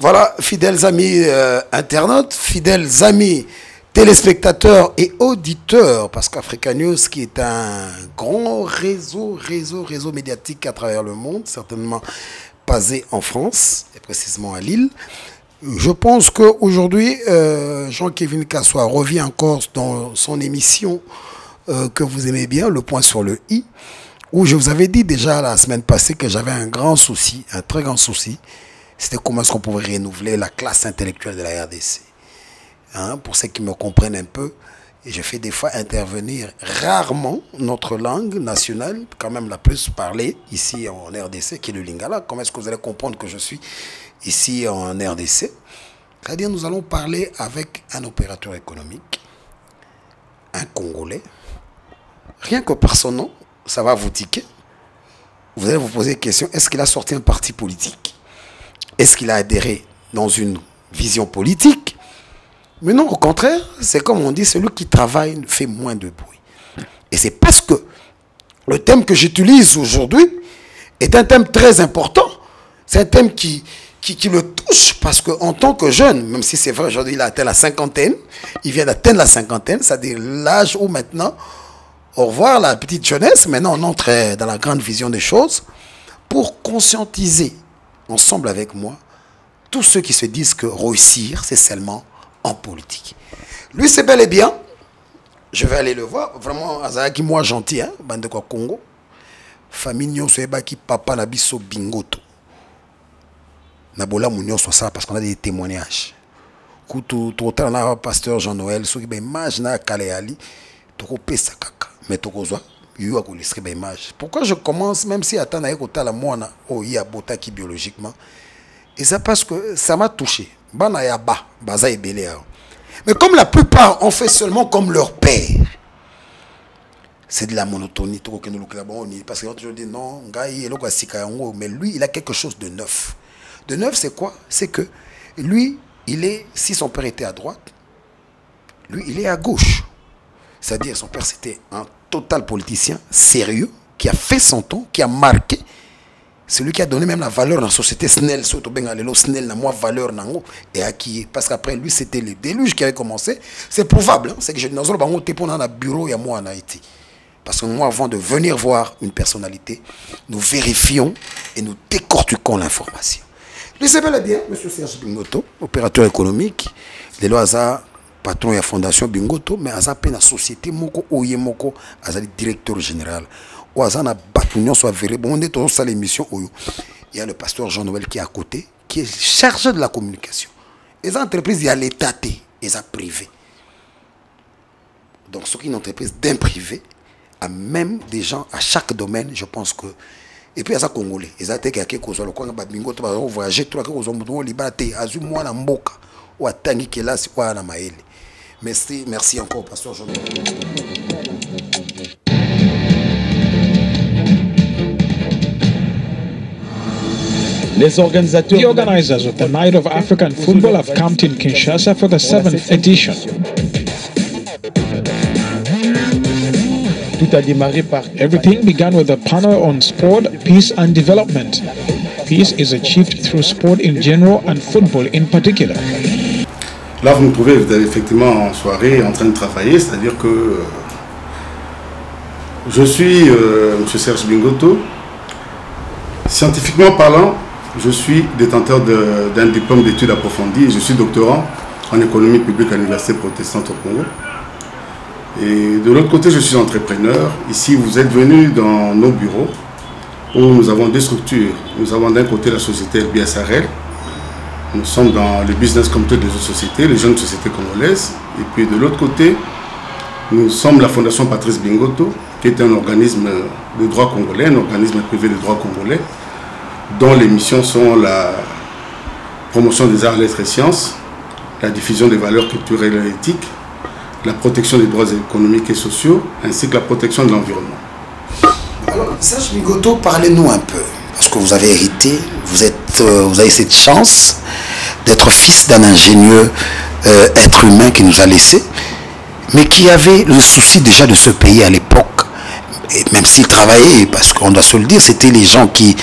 Voilà, fidèles amis internautes, fidèles amis téléspectateurs et auditeurs, parce qu'Africa News, qui est un grand réseau médiatique à travers le monde, certainement basé en France, et précisément à Lille. Je pense qu'aujourd'hui, Jean-Kévin Kassoua revient encore dans son émission que vous aimez bien, Le Point sur le I, où je vous avais dit déjà la semaine passée que j'avais un grand souci, un très grand souci. C'était comment est-ce qu'on pouvait renouveler la classe intellectuelle de la RDC. Hein, pour ceux qui me comprennent un peu, et je fais des fois intervenir rarement notre langue nationale, quand même la plus parlée ici en RDC, qui est le Lingala. Comment est-ce que vous allez comprendre que je suis ici en RDC? C'est-à-dire, nous allons parler avec un opérateur économique, un Congolais. Rien que par son nom, ça va vous tiquer. Vous allez vous poser la question, est-ce qu'il a sorti un parti politique? Est-ce qu'il a adhéré dans une vision politique? Mais non, au contraire, c'est comme on dit, celui qui travaille fait moins de bruit. Et c'est parce que le thème que j'utilise aujourd'hui est un thème très important. C'est un thème qui le touche, parce qu'en tant que jeune, même si c'est vrai, aujourd'hui il a atteint la cinquantaine, il vient d'atteindre la cinquantaine, c'est-à-dire l'âge où maintenant, au revoir la petite jeunesse, maintenant on entre dans la grande vision des choses, pour conscientiser ensemble avec moi tous ceux qui se disent que réussir, c'est seulement en politique. Lui, c'est bel et bien, je vais aller le voir, vraiment, Azaki, moi gentil, hein, bande quoi Congo, famille Nyon Soebaki, papa Nabiso Bingoto. Nabola Mounion soit ça, parce qu'on a des témoignages. Tout autant, on a pasteur Jean-Noël, ceux qui image na Kaleali, toko pesa kaka, mais toko zwa, yu a kolistre image. Pourquoi je commence, même si attends na ekota la moana, oh y a botaki biologiquement, et ça parce que ça m'a touché. Bana yaba, baza et belé. Mais comme la plupart ont fait seulement comme leur père, c'est de la monotonie. Parce que je dis non, mais lui, il a quelque chose de neuf. De neuf, c'est quoi? C'est que lui, il est, si son père était à droite, lui, il est à gauche. C'est-à-dire, son père, c'était un total politicien sérieux, qui a fait son temps, qui a marqué. Celui qui a donné même la valeur dans la société, Snell, Snell, moi valeur, et à qui, parce qu'après lui, c'était le déluge qui avait commencé. C'est prouvable, hein? C'est que je dis, dans un bureau, il y a moi en Haïti. Parce que moi, avant de venir voir une personnalité, nous vérifions et nous décortiquons l'information. Lui, c'est bel et bien, M. Serge Bingoto, opérateur économique, de l'Oasa, patron de la fondation Bingoto, mais Aza peine la société, Moko, Oye Moko, Aza le directeur général. Il y a le pasteur Jean-Noël qui est à côté, qui est chargé de la communication. Les entreprises, il y a l'État et les privés. Donc, ce qui est une entreprise d'un privé, a même des gens à chaque domaine, je pense que. Et puis, il y a ça Congolais. Ils ont été à quelque chose, voyager, tout merci encore, pasteur Jean-Noël. The organizers of the Night of African Football have camped in Kinshasa for the 7th edition. Everything began with a panel on sport, peace and development. Peace is achieved through sport in general and football in particular. Là, vous me trouvez effectivement en soirée en train de travailler, c'est-à-dire que je suis M. Serge Bingoto. Scientifiquement parlant, je suis détenteur d'un diplôme d'études approfondies et je suis doctorant en économie publique à l'Université protestante au Congo. Et de l'autre côté, je suis entrepreneur. Ici, vous êtes venus dans nos bureaux où nous avons deux structures. Nous avons d'un côté la société LBSRL. Nous sommes dans le business comme toutes les autres sociétés, les jeunes sociétés congolaises. Et puis de l'autre côté, nous sommes la Fondation Patrice Bingoto, qui est un organisme de droit congolais, un organisme privé de droit congolais, dont les missions sont la promotion des arts, lettres et sciences, la diffusion des valeurs culturelles et éthiques, la protection des droits économiques et sociaux, ainsi que la protection de l'environnement. Alors, Serge Bingoto, parlez-nous un peu, parce que vous avez hérité, vous avez cette chance d'être fils d'un ingénieux être humain qui nous a laissé, mais qui avait le souci déjà de ce pays à l'époque, Et même s'ils travaillaient, parce qu'on doit se le dire, c'était les gens qui,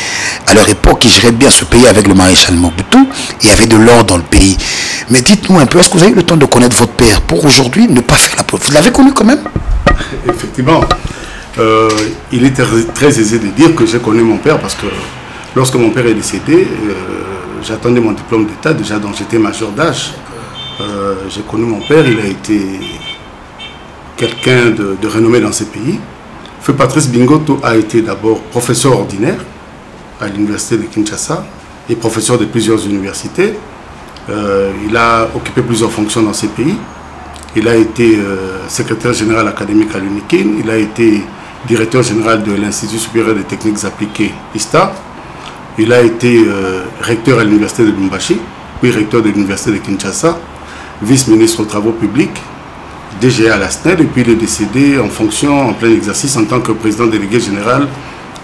à leur époque, qui géraient bien ce pays avec le maréchal Mobutu, et il y avait de l'or dans le pays. Mais dites-nous un peu, est-ce que vous avez eu le temps de connaître votre père pour aujourd'hui ne pas faire la politique? Vous l'avez connu quand même? Effectivement. Il est très aisé de dire que j'ai connu mon père parce que lorsque mon père est décédé, j'attendais mon diplôme d'État, déjà, donc j'étais major d'âge. J'ai connu mon père, il a été quelqu'un de renommé dans ce pays. Feu Patrice Bingoto a été d'abord professeur ordinaire à l'université de Kinshasa et professeur de plusieurs universités. Il a occupé plusieurs fonctions dans ces pays. Il a été secrétaire général académique à l'UNIKIN. Il a été directeur général de l'Institut supérieur des techniques appliquées, ISTA. Il a été recteur à l'université de Lubumbashi, puis recteur de l'université de Kinshasa, vice-ministre aux travaux publics, DGA à la SNED, et puis il est décédé en fonction, en plein exercice, en tant que président délégué général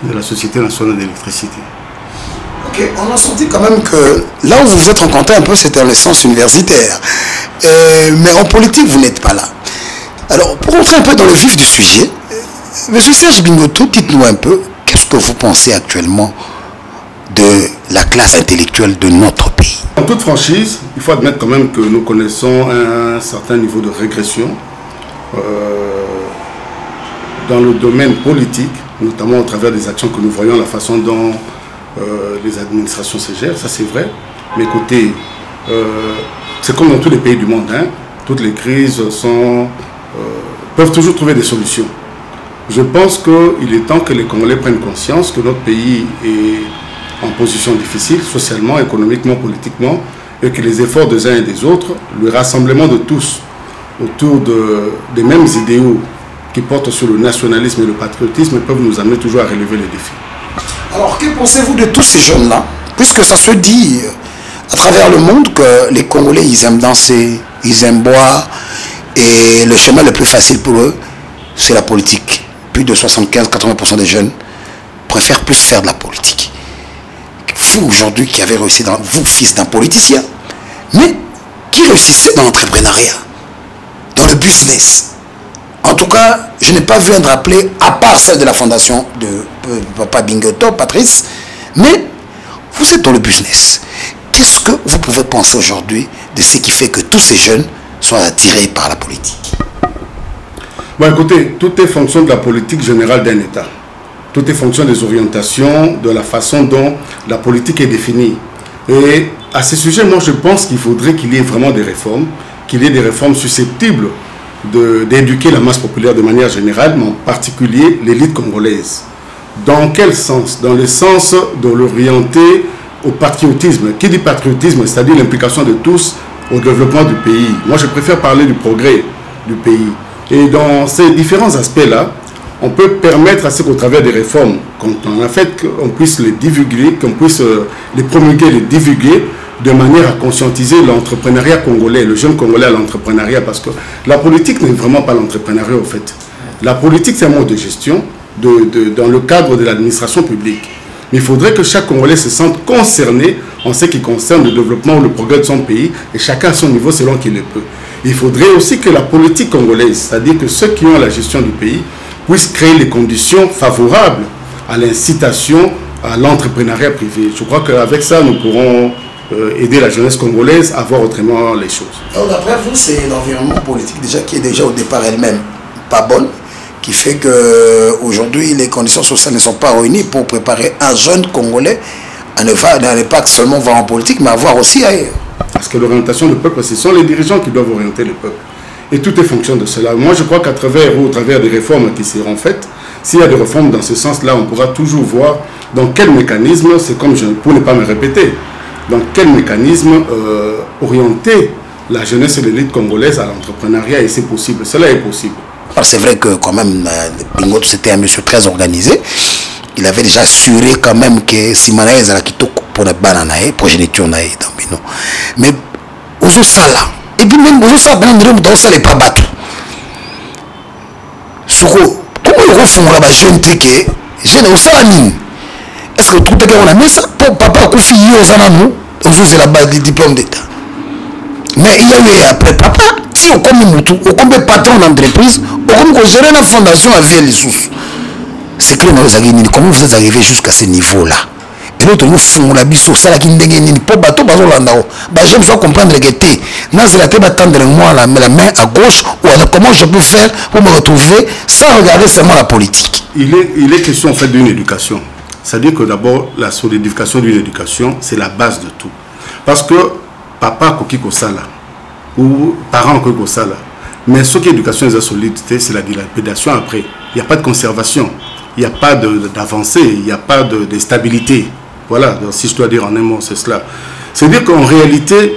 de la Société nationale d'électricité. Ok, on a senti quand même que là où vous vous êtes rencontrés un peu, c'était en l'essence universitaire. Mais en politique, vous n'êtes pas là. Alors, pour entrer un peu dans le vif du sujet, M. Serge Bingoto, dites-nous un peu, qu'est-ce que vous pensez actuellement de la classe intellectuelle de notre pays? En toute franchise, il faut admettre quand même que nous connaissons un certain niveau de régression dans le domaine politique, notamment au travers des actions que nous voyons, la façon dont les administrations se gèrent, ça c'est vrai. Mais écoutez, c'est comme dans tous les pays du monde, hein, toutes les crises peuvent toujours trouver des solutions. Je pense qu'il est temps que les Congolais prennent conscience que notre pays est en position difficile, socialement, économiquement, politiquement, et que les efforts des uns et des autres, le rassemblement de tous autour des mêmes idéaux qui portent sur le nationalisme et le patriotisme peuvent nous amener toujours à relever les défis. Alors, que pensez-vous de tous ces jeunes-là? Puisque ça se dit à travers le monde que les Congolais, ils aiment danser, ils aiment boire, et le chemin le plus facile pour eux, c'est la politique. Plus de 75-80% des jeunes préfèrent plus faire de la politique. Vous, aujourd'hui, qui avez réussi dans... Vous, fils d'un politicien, mais qui réussissez dans l'entrepreneuriat, dans le business. En tout cas, je n'ai pas vu un rappelé, à part celle de la fondation de Papa Bingoto, Patrice, mais vous êtes dans le business. Qu'est-ce que vous pouvez penser aujourd'hui de ce qui fait que tous ces jeunes soient attirés par la politique? Bon, écoutez, tout est fonction de la politique générale d'un État. Tout est fonction des orientations, de la façon dont la politique est définie. Et à ce sujet, moi, je pense qu'il faudrait qu'il y ait vraiment des réformes, qu'il y ait des réformes susceptibles d'éduquer la masse populaire de manière générale, mais en particulier l'élite congolaise. Dans quel sens? Dans le sens de l'orienter au patriotisme. Qui dit patriotisme? C'est-à-dire l'implication de tous au développement du pays. Moi, je préfère parler du progrès du pays. Et dans ces différents aspects-là, on peut permettre à ce qu'au travers des réformes, quand on a fait, qu'on puisse les divulguer, qu'on puisse les promulguer, les divulguer, de manière à conscientiser l'entrepreneuriat congolais, le jeune congolais à l'entrepreneuriat, parce que la politique n'est vraiment pas l'entrepreneuriat au fait. La politique, c'est un mode de gestion dans le cadre de l'administration publique. Mais il faudrait que chaque Congolais se sente concerné en ce qui concerne le développement ou le progrès de son pays, et chacun à son niveau selon qu'il le peut. Il faudrait aussi que la politique congolaise, c'est-à-dire que ceux qui ont la gestion du pays, puissent créer les conditions favorables à l'incitation à l'entrepreneuriat privé. Je crois qu'avec ça, nous pourrons aider la jeunesse congolaise à voir autrement les choses. Alors d'après vous, c'est l'environnement politique déjà qui est déjà au départ elle-même pas bonne, qui fait qu'aujourd'hui les conditions sociales ne sont pas réunies pour préparer un jeune Congolais à ne pas seulement voir en politique, mais à voir aussi ailleurs. Parce que l'orientation du peuple, ce sont les dirigeants qui doivent orienter le peuple. Et tout est fonction de cela. Moi, je crois qu'à travers des réformes qui seront faites, s'il y a des réformes dans ce sens-là, on pourra toujours voir dans quel mécanisme, c'est comme pour ne pas me répéter, dans quel mécanisme orienter la jeunesse et l'élite congolaise à l'entrepreneuriat, et c'est possible. Cela est possible. C'est vrai que quand même, Bingoto, c'était un monsieur très organisé. Il avait déjà assuré quand même que Simanaïs à la Kitoko pour la bananae, progéniture naïe dans Bino. Mais aux ça là, et puis même aux ça, dans ça les pas battus. Comment ils refont la jeune triquée, jeune au salamine? Est-ce que tout est qu'on a mis ça pour papa Koufi aux ananou, aux c'est la base du diplôme d'État? Mais il y a eu après papa, si on comme Moutou, on comme patron d'entreprise, on comme gérer la fondation à vie les sous. secret comment vous êtes arrivé jusqu'à ce niveau-là? Et l'autre nous font la biso ça la qui ndenge pour bateau bazo landao. Bah j'aime ça comprendre que t'es dans la tête attendre moi la main à gauche ou alors comment je peux faire pour me retrouver sans regarder seulement la politique. Il est question en fait d'une éducation. C'est-à-dire que d'abord la solidification d'une éducation c'est la base de tout. Parce que papa koki kosala ou parents koki kosala. Mais ce qui est éducation et la solidité c'est la dilapidation après. Il n'y a pas de conservation, il n'y a pas d'avancée, il n'y a pas de stabilité. Voilà, donc, si je dois dire en un mot, c'est cela. C'est-à-dire qu'en réalité,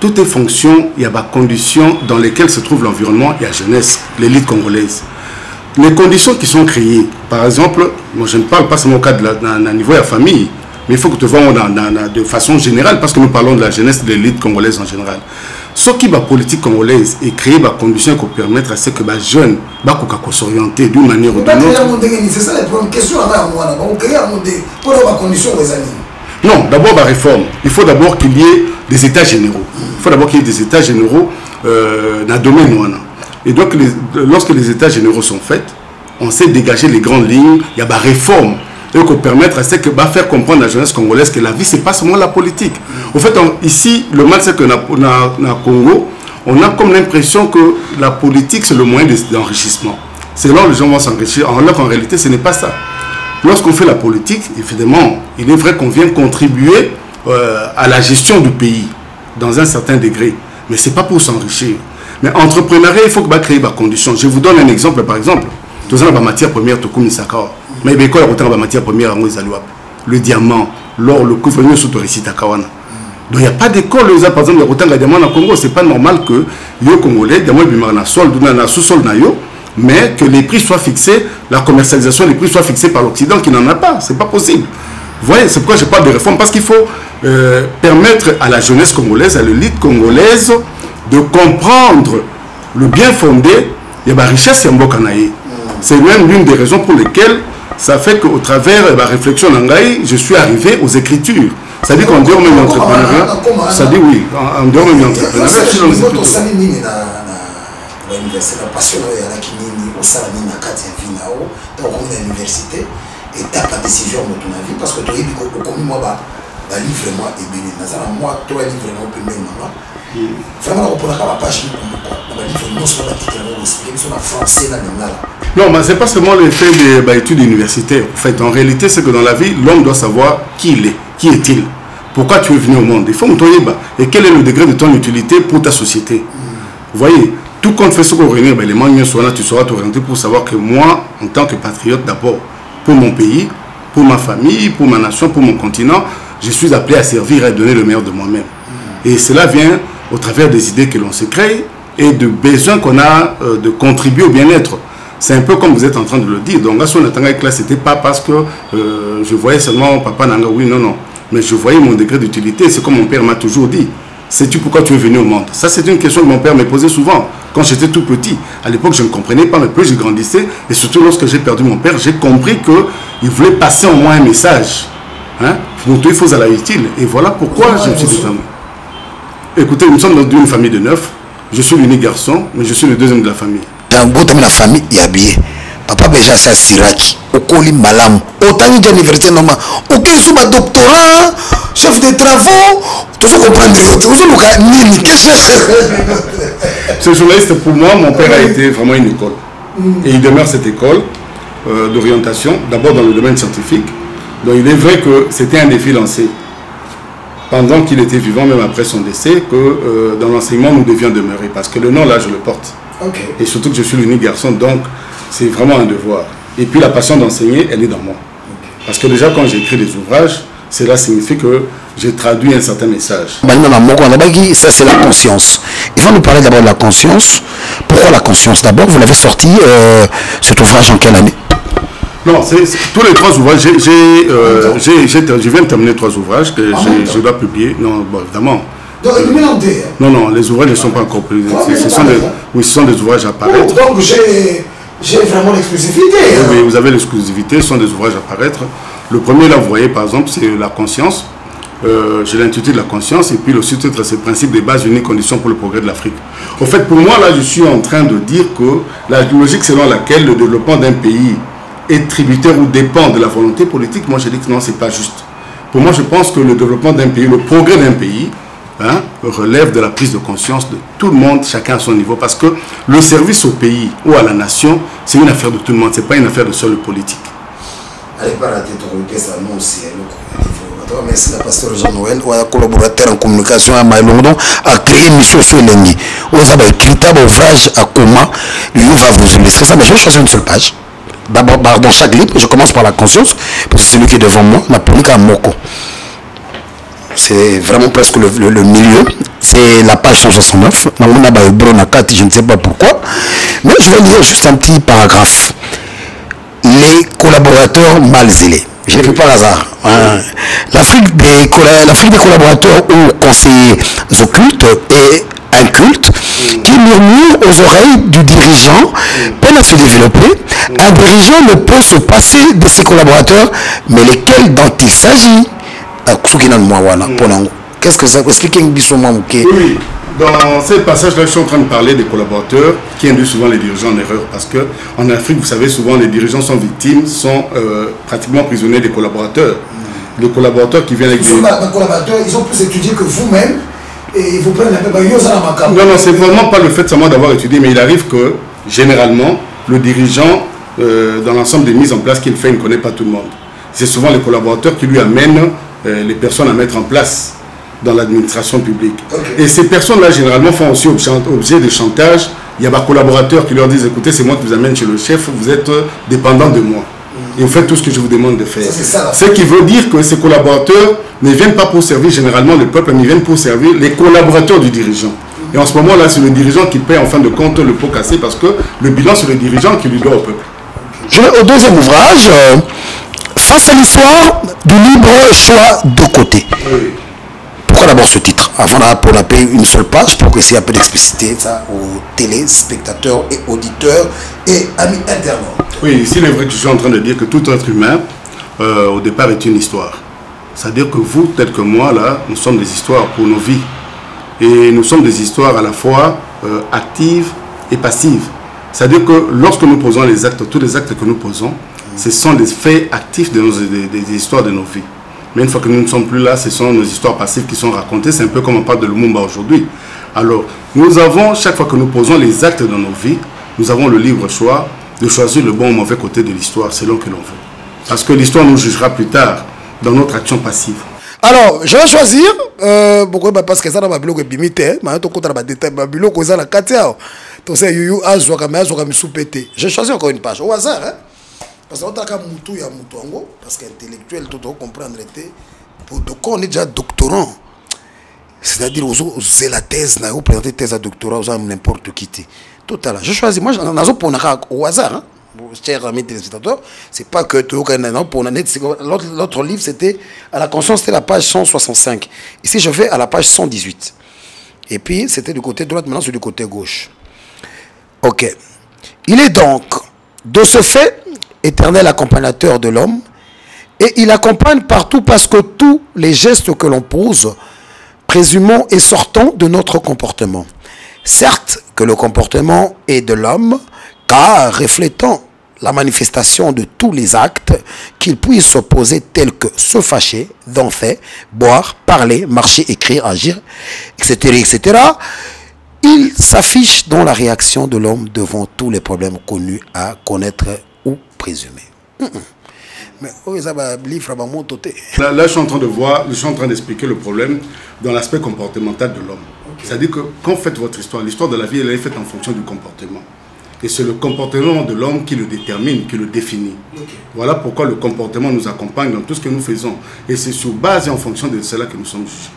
tout est fonction, il y a des conditions dans lesquelles se trouve l'environnement et la jeunesse, l'élite congolaise. Les conditions qui sont créées, par exemple, moi je ne parle pas seulement au cas d'un niveau de la famille, mais il faut que tu vois de façon générale, parce que nous parlons de la jeunesse de l'élite congolaise en général. Ce qui est la politique congolaise et créer des conditions qui permettent à ce que les jeunes puissent s'orienter d'une manière ou d'une autre. C'est ça la première question. Non, d'abord la réforme. Il faut d'abord qu'il y ait des états généraux. Il faut d'abord qu'il y ait des états généraux dans le domaine. Et donc, lorsque les états généraux sont faits, on sait dégager les grandes lignes, il y a des réformes. Et qu'on permettre à ce que faire comprendre à la jeunesse congolaise que la vie, ce n'est pas seulement la politique. En fait, ici, le mal, c'est que dans le Congo, on a comme l'impression que la politique, c'est le moyen d'enrichissement. C'est là où les gens vont s'enrichir, alors qu'en réalité, ce n'est pas ça. Lorsqu'on fait la politique, évidemment, il est vrai qu'on vient contribuer à la gestion du pays, dans un certain degré. Mais ce n'est pas pour s'enrichir. Mais entrepreneuriat, il faut que créer des conditions. Je vous donne un exemple, par exemple. Tout ça, la matière première, tout comme Sakao. Mais il y a la matière première, le diamant, l'or, le couvre, nous sommes récités à Kawana. Donc il n'y a pas d'école, par exemple, il y a diamant au Congo. Ce n'est pas normal que les Congolais, diamant, sous-sol, mais que les prix soient fixés, la commercialisation, les prix soient fixés par l'Occident qui n'en a pas. Ce n'est pas possible. Vous voyez, c'est pourquoi je parle de réforme, parce qu'il faut permettre à la jeunesse congolaise, à l'élite congolaise, de comprendre le bien fondé, il y a la richesse et un beau canaï. C'est même l'une des raisons pour lesquelles ça fait qu'au travers de la réflexion d'Angaï, je suis arrivé aux écritures. C'est-à-dire qu'en dehors même d'entrepreneuriat, ça dit oui, en dehors même d'entrepreneuriat, je suis dans les écritures. Non, mais ce n'est pas seulement l'effet des études universitaires. En fait, en réalité, c'est que dans la vie, l'homme doit savoir qui il est, qui est-il, pourquoi tu es venu au monde. Il faut et quel est le degré de ton utilité pour ta société. Vous voyez, tout compte fait ce qu'on réunit, les moyens sont là, tu sauras t'orienter pour savoir que moi, en tant que patriote, d'abord, pour mon pays, pour ma famille, pour ma nation, pour mon continent, je suis appelé à servir et à donner le meilleur de moi-même. Et cela vient au travers des idées que l'on se crée et de besoins qu'on a de contribuer au bien-être. C'est un peu comme vous êtes en train de le dire. Donc, là, si on attendait avec là, ce n'était pas parce que je voyais seulement papa Nanga, oui, non, non. Mais je voyais mon degré d'utilité. C'est comme mon père m'a toujours dit. Sais-tu pourquoi tu es venu au monde? Ça, c'est une question que mon père me posait souvent. Quand j'étais tout petit, à l'époque, je ne comprenais pas, mais plus je grandissais, et surtout lorsque j'ai perdu mon père, j'ai compris qu'il voulait passer en moi un message. Hein? Il faut à la utile. Et voilà pourquoi je me suis déterminé. Écoutez, nous sommes dans une famille de 9. Je suis l'unique garçon, mais je suis le deuxième de la famille. Dans la famille, il y a bien. Papa Béja, c'est à Siraki. Au Koli Malam. Autant de l'université normale. Aucun sous ma doctorat, chef de travaux. Tout ça comprendre. Ce journaliste, pour moi, mon père a été vraiment une école. Et il demeure cette école d'orientation, d'abord dans le domaine scientifique. Donc il est vrai que c'était un défi lancé pendant qu'il était vivant, même après son décès, que dans l'enseignement, nous devions demeurer. Parce que le nom, là, je le porte. Okay. Et surtout que je suis l'unique garçon, donc c'est vraiment un devoir. Et puis la passion d'enseigner, elle est dans moi. Okay. Parce que déjà, quand j'écris des ouvrages, cela signifie que j'ai traduit un certain message. Ça, c'est la conscience. Il faut nous parler d'abord de la conscience. Pourquoi la conscience? D'abord, vous l'avez sorti, cet ouvrage, en quelle année? Non, tous les 3 ouvrages, je viens de terminer 3 ouvrages que je dois publier. Non, bon, évidemment. Non, non, les ouvrages ne sont pas encore publiés. Ce sont des ouvrages à paraître. Donc j'ai vraiment l'exclusivité. Oui, vous avez l'exclusivité, ce sont des ouvrages à paraître. Le premier, là, vous voyez, par exemple, c'est la conscience. Je l'ai intitulé La conscience, et puis le sous-titre, c'est Principe des bases uniques conditions pour le progrès de l'Afrique. En fait, pour moi, là, je suis en train de dire que la logique selon laquelle le développement d'un pays est tributaire ou dépend de la volonté politique, moi je dis que non, c'est pas juste. Pour moi, je pense que le développement d'un pays, le progrès d'un pays, relève de la prise de conscience de tout le monde, chacun à son niveau, parce que le service au pays ou à la nation, c'est une affaire de tout le monde, c'est pas une affaire de seul politique. Allez, pas rater ton repère, ça non aussi. Merci à pasteur Jean-Noël, ou à collaborateur en communication à Maïlondon, a créé une mission sur l'ennemi. Vous avez écrit un ouvrage à comment lui va vous illustrer ça, mais je vais choisir une seule page. D'abord, dans chaque livre, je commence par la conscience, parce que c'est celui qui est devant moi, la politique à Moko. C'est vraiment presque le milieu. C'est la page 169. Je ne sais pas pourquoi. Mais je vais lire juste un petit paragraphe. Les collaborateurs mal zélés. Je ne fais pas hasard. L'Afrique des collaborateurs ou conseillers occultes est un culte qui murmure aux oreilles du dirigeant, peine à se développer. Un dirigeant ne peut se passer de ses collaborateurs, mais lesquels dont il s'agit. Qu'est-ce que ça explique? Oui, dans ce passage-là, je suis en train de parler des collaborateurs qui induisent souvent les dirigeants en erreur. Parce qu'en Afrique, vous savez, souvent les dirigeants sont victimes, sont pratiquement prisonniers des collaborateurs. Les collaborateurs qui viennent avec des... Les collaborateurs, ils ont plus étudié que vous-même et ils vous prennent un peu... Non, c'est vraiment pas le fait seulement d'avoir étudié, mais il arrive que, généralement, le dirigeant, dans l'ensemble des mises en place qu'il fait, il ne connaît pas tout le monde. C'est souvent les collaborateurs qui lui amènent les personnes à mettre en place dans l'administration publique. Okay. Et ces personnes-là, généralement, font aussi objet de chantage. Il y a des collaborateurs qui leur disent, écoutez, c'est moi qui vous amène chez le chef, vous êtes dépendant de moi. Et vous faites tout ce que je vous demande de faire. Ce qui veut dire que ces collaborateurs ne viennent pas pour servir généralement le peuple, mais ils viennent pour servir les collaborateurs du dirigeant. Et en ce moment-là, c'est le dirigeant qui paie en fin de compte le pot cassé parce que le bilan, c'est le dirigeant qui lui doit au peuple. Je vais au deuxième ouvrage. Face à l'histoire du libre choix de côté. Oui. Pourquoi d'abord ce titre? Avant pour la payer une seule page, pour que s'il y a un peu d'expliciter ça aux téléspectateurs et auditeurs et amis internautes. Oui, ici il est vrai que je suis en train de dire que tout être humain, au départ, est une histoire. C'est-à-dire que vous, peut-être que moi, là, nous sommes des histoires pour nos vies. Et nous sommes des histoires à la fois actives et passives. C'est-à-dire que lorsque nous posons les actes, tous les actes que nous posons, ce sont des faits actifs des histoires de nos vies. Mais une fois que nous ne sommes plus là, ce sont nos histoires passives qui sont racontées. C'est un peu comme on parle de Lumumba aujourd'hui. Alors, nous avons, chaque fois que nous posons les actes dans nos vies, nous avons le libre choix de choisir le bon ou mauvais côté de l'histoire, selon que l'on veut. Parce que l'histoire nous jugera plus tard dans notre action passive. Alors, je vais choisir, parce que ça dans ma bilo que bimite, je choisis encore une page, au hasard, hein? Parce que parce qu'intellectuel, tout comprendre, donc on est déjà doctorant. C'est-à-dire, c'est la thèse, vous présentez thèse à doctorat, vous avez n'importe qui. Tout à l'heure. Je choisis, moi, au hasard, hein? Chers amis téléspectateurs, c'est pas que l'autre livre, c'était à la conscience, c'était la page 165. Ici, je vais à la page 118. Et puis, c'était du côté droit, maintenant, c'est du côté gauche. Ok. Il est donc, de ce fait, éternel accompagnateur de l'homme, et il accompagne partout parce que tous les gestes que l'on pose, présumons et sortons de notre comportement. Certes que le comportement est de l'homme, car reflétant la manifestation de tous les actes qu'il puisse s'opposer tels que se fâcher, danser, boire, parler, marcher, écrire, agir, etc., etc., il s'affiche dans la réaction de l'homme devant tous les problèmes connus à connaître ou présumés. Mais là, je suis en train de voir, je suis en train d'expliquer le problème dans l'aspect comportemental de l'homme. Okay. C'est-à-dire que quand vous faites votre histoire, l'histoire de la vie, elle est faite en fonction du comportement. Et c'est le comportement de l'homme qui le détermine, qui le définit. Okay. Voilà pourquoi le comportement nous accompagne dans tout ce que nous faisons. Et c'est sur base et en fonction de cela que nous sommes jugés.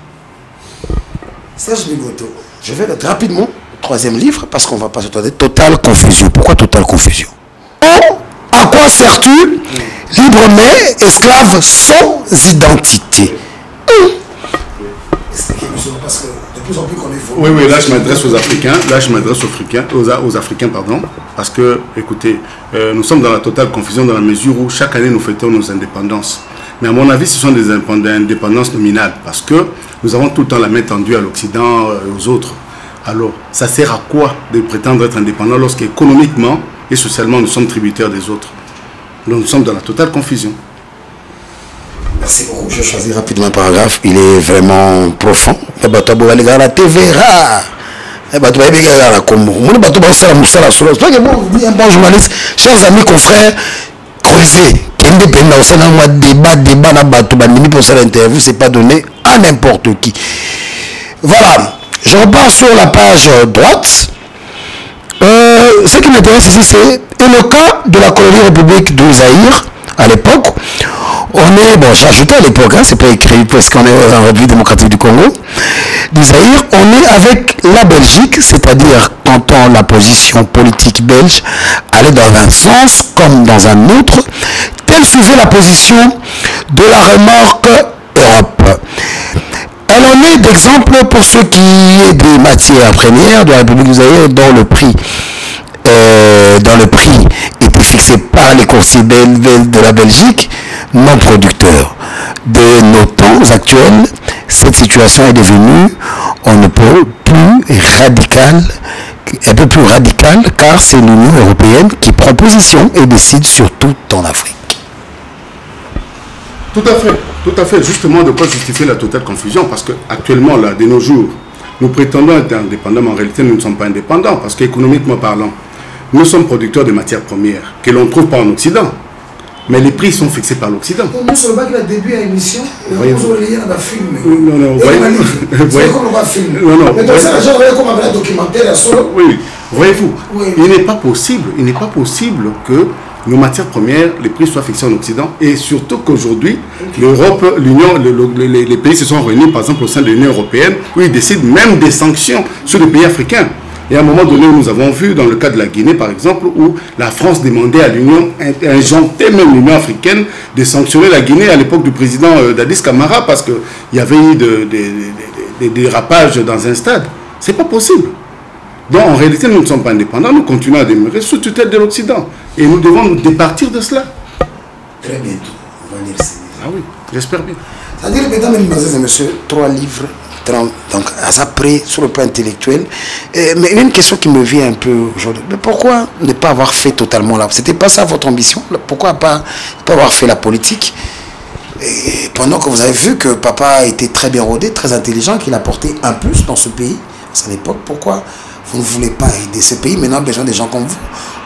Serge Bigoto, je vais rapidement au troisième livre parce qu'on va pas se tourner. Totale confusion. Pourquoi totale confusion? À quoi sers-tu, libre mais esclave sans identité? Parce que de plus en plus qu'on est... Oui, là je m'adresse aux Africains, aux Africains, pardon, parce que, écoutez, nous sommes dans la totale confusion dans la mesure où chaque année nous fêtons nos indépendances. Mais à mon avis, ce sont des indépendances nominales, parce que nous avons tout le temps la main tendue à l'Occident et aux autres. Alors, ça sert à quoi de prétendre être indépendant lorsqu'économiquement et socialement nous sommes tributaires des autres? Nous sommes dans la totale confusion. Merci beaucoup. Je choisis rapidement un paragraphe. Il est vraiment profond. La TVRA. Un bon journaliste, chers amis, confrères, creusez. Débat, pour cette interview, c'est pas donné à n'importe qui. Voilà. Je repars sur la page droite. Ce qui m'intéresse ici, c'est le cas de la colonie république du Zaïre à l'époque. On est, bon, j'ai ajouté à l'époque, hein, c'est pas écrit parce qu'on est en République démocratique du Congo, du Zaïre, on est avec la Belgique, c'est-à-dire quand la position politique belge allait dans un sens comme dans un autre, telle faisait la position de la remorque Europe. Elle en est d'exemple pour ce qui est des matières premières de la République du Zaïre dont le prix était fixé par les courtiers de la Belgique, non producteurs. De nos temps actuels, cette situation est devenue un peu plus radicale, car c'est l'Union européenne qui prend position et décide sur tout en Afrique. Tout à fait. Justement, de quoi justifier la totale confusion, parce qu'actuellement, là, de nos jours, nous prétendons être indépendants, mais en réalité, nous ne sommes pas indépendants, parce qu'économiquement parlant, nous sommes producteurs de matières premières que l'on ne trouve pas en Occident. Mais les prix sont fixés par l'Occident. Nous sommes pas le début à l'émission. Nous avons film. Non, voyez-vous, il n'est pas possible que nos matières premières, les prix soient fixés en Occident. Et surtout qu'aujourd'hui, l'Europe, l'Union, les pays se sont réunis, par exemple, au sein de l'Union européenne, où ils décident même des sanctions sur les pays africains. Et à un moment donné, nous avons vu, dans le cas de la Guinée, par exemple, où la France demandait à l'Union, injonctait même l'Union africaine, de sanctionner la Guinée à l'époque du président Dadis Camara, parce qu'il y avait eu des dérapages dans un stade. Ce n'est pas possible. Donc, en réalité, nous ne sommes pas indépendants, nous continuons à demeurer sous tutelle de l'Occident. Et nous devons nous départir de cela. Très bientôt, on va lire ces livres. Ah oui, j'espère bien. C'est-à-dire, mesdames et messieurs, 3 livres. Donc, à ça près, sur le plan intellectuel. Mais une question qui me vient un peu aujourd'hui. Mais pourquoi ne pas avoir fait totalement là? C'était pas ça votre ambition? Pourquoi pas avoir fait la politique? Et pendant que vous avez vu que papa était très bien rodé, très intelligent, qu'il a porté un plus dans ce pays, à cette époque, pourquoi vous ne voulez pas aider ce pays? Maintenant, besoin des gens comme vous.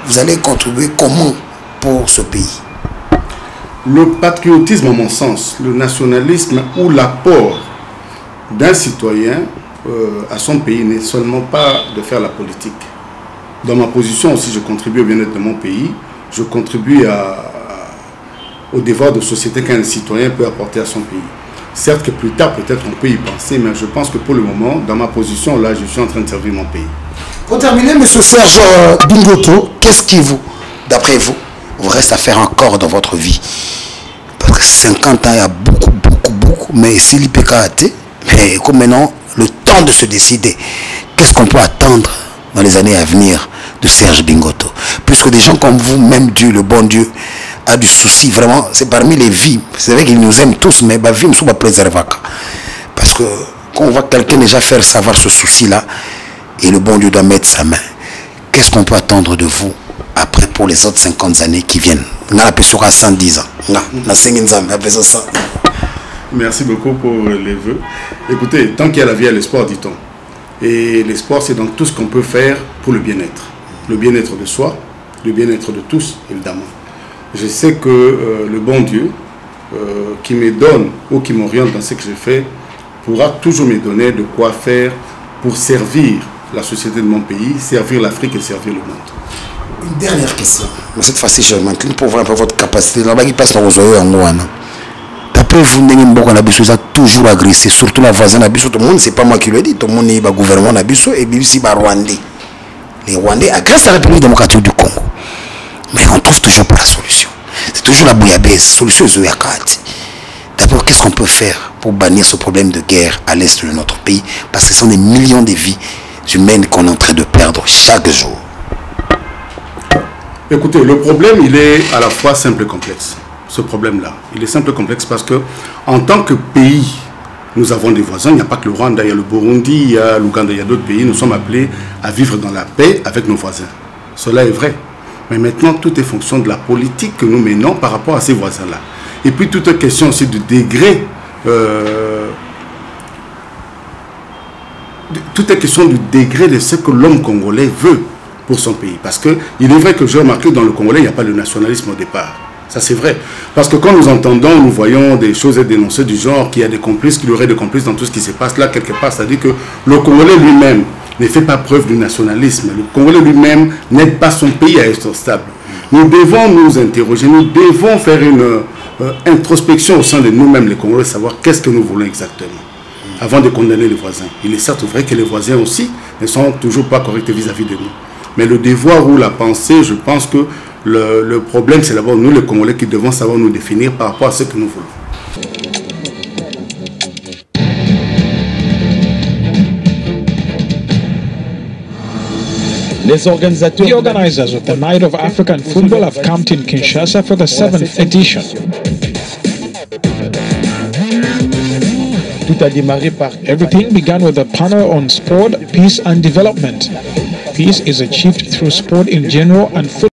Vous allez contribuer comment pour ce pays? Le patriotisme, à mon sens, le nationalisme ou l'apport d'un citoyen à son pays n'est seulement pas de faire la politique. Dans ma position aussi, je contribue au bien-être de mon pays, je contribue au devoir de société qu'un citoyen peut apporter à son pays. Certes que plus tard, peut-être on peut y penser, mais je pense que pour le moment, dans ma position, là, je suis en train de servir mon pays. Pour terminer, M. Serge Bingoto, qu'est-ce qui vous, d'après vous, vous reste à faire encore dans votre vie? Parce que 50 ans, il y a beaucoup, mais si l'IPK a été, mais comme maintenant, le temps de se décider, qu'est-ce qu'on peut attendre dans les années à venir de Serge Bingoto? Puisque des gens comme vous, même Dieu, le bon Dieu, a du souci, vraiment, c'est parmi les vies. C'est vrai qu'il nous aime tous, mais vie ne soit pas préservée. Parce que quand on voit quelqu'un déjà faire savoir ce souci-là, et le bon Dieu doit mettre sa main, qu'est-ce qu'on peut attendre de vous après pour les autres 50 années qui viennent? On a appelé sur 110 ans. On a 50 ans, on a appelé ça 100. Merci beaucoup pour les vœux. Écoutez, tant qu'il y a la vie, il y a l'espoir, dit-on. Et l'espoir, c'est dans tout ce qu'on peut faire pour le bien-être. Le bien-être de soi, le bien-être de tous, évidemment. Je sais que le bon Dieu, qui me donne ou qui m'oriente dans ce que je fais, pourra toujours me donner de quoi faire pour servir la société de mon pays, servir l'Afrique et servir le monde. Une dernière question. Mais cette fois-ci, je m'incline pour voir un peu votre capacité. Là-bas, il passe dans vos oreilles en Ouana. Vous a toujours agressé, surtout la voisine Nabiso. Tout le monde, c'est pas moi qui le dis, tout le monde est le gouvernement Nabiso et Bibi Rwandais. Les Rwandais agressent la République démocratique du Congo. Mais on trouve toujours pas la solution. C'est toujours la bouillabaisse. Solution est Yakati. D'abord, qu'est-ce qu'on peut faire pour bannir ce problème de guerre à l'est de notre pays? Parce que ce sont des millions de vies humaines qu'on est en train de perdre chaque jour. Écoutez, le problème, il est à la fois simple et complexe. Ce problème-là, il est simple et complexe parce que en tant que pays, nous avons des voisins. Il n'y a pas que le Rwanda, il y a le Burundi, il y a l'Ouganda, il y a d'autres pays. Nous sommes appelés à vivre dans la paix avec nos voisins. Cela est vrai. Mais maintenant, tout est fonction de la politique que nous menons par rapport à ces voisins-là. Et puis, toute question aussi du degré, tout est question du degré de ce que l'homme congolais veut pour son pays. Parce qu'il est vrai que j'ai remarqué que dans le Congolais, il n'y a pas le nationalisme au départ. Ça, c'est vrai. Parce que quand nous entendons, nous voyons des choses être dénoncées du genre qu'il y a des complices, qu'il y aurait des complices dans tout ce qui se passe là, quelque part, c'est-à-dire que le Congolais lui-même ne fait pas preuve du nationalisme. Le Congolais lui-même n'aide pas son pays à être stable. Nous devons nous interroger, nous devons faire une introspection au sein de nous-mêmes, les Congolais, savoir qu'est-ce que nous voulons exactement, avant de condamner les voisins. Il est certes vrai que les voisins aussi ne sont toujours pas corrects vis-à-vis de nous. Mais le devoir ou la pensée, je pense que le problème, c'est d'abord nous, les Congolais, qui devons savoir nous définir par rapport à ce que nous voulons. The organizers of the Night of African Football have camped in Kinshasa for the 7th edition. Everything began with a panel on sport, peace and development. Peace is achieved through sport in general and football.